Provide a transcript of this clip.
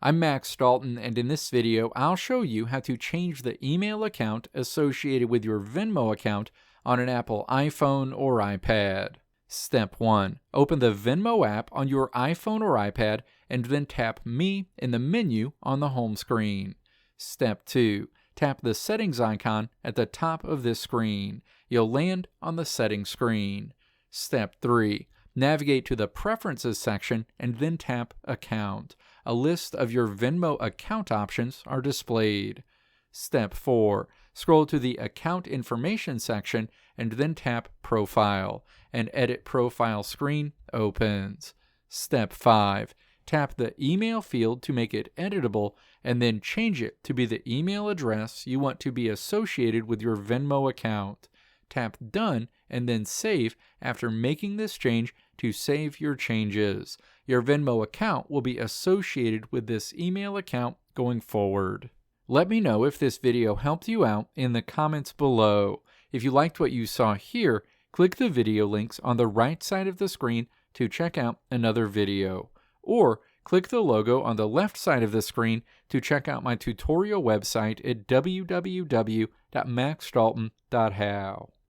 I'm Max Dalton, and in this video, I'll show you how to change the email account associated with your Venmo account on an Apple iPhone or iPad. Step 1. Open the Venmo app on your iPhone or iPad and then tap Me in the menu on the home screen. Step 2. Tap the settings icon at the top of this screen. You'll land on the settings screen. Step 3. Navigate to the Preferences section and then tap Account. A list of your Venmo account options are displayed. Step 4. Scroll to the Account Information section and then tap Profile. An Edit Profile screen opens. Step 5. Tap the email field to make it editable and then change it to be the email address you want to be associated with your Venmo account. Tap Done and then Save after making this change to save your changes. Your Venmo account will be associated with this email account going forward. Let me know if this video helped you out in the comments below. If you liked what you saw here, click the video links on the right side of the screen to check out another video. Or click the logo on the left side of the screen to check out my tutorial website at www.maxdalton.how.